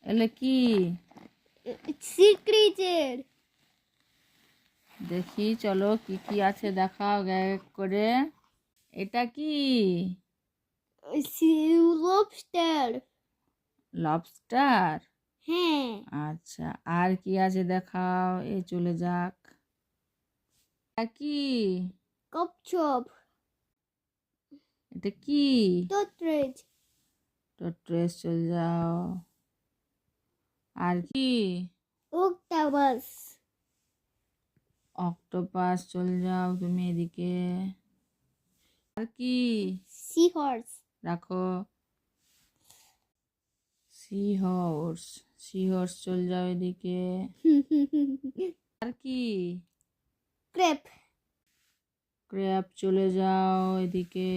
এলে কি? Sea creature. দেখি, চলো কি কি আছে দেখাও এক করে। এটা কি? Sea lobster. লবস্টার? হ্যাঁ। আচ্ছা, আর কি আছে দেখাও, এ চলে যাক। এটা কি? কচ্ছপ। এটা কি? টোট্রেজ। ট্রেস চলে যাও। আর কি? অক্টোপাস। অক্টোপাস চলে যাও তুমি এদিকে। আর কি? Sea horse. রাখো। Sea horse. সি হর্স চলে যাও এদিকে। আর কি? ক্রেপ। ক্র্যাব চলে যাও এদিকে।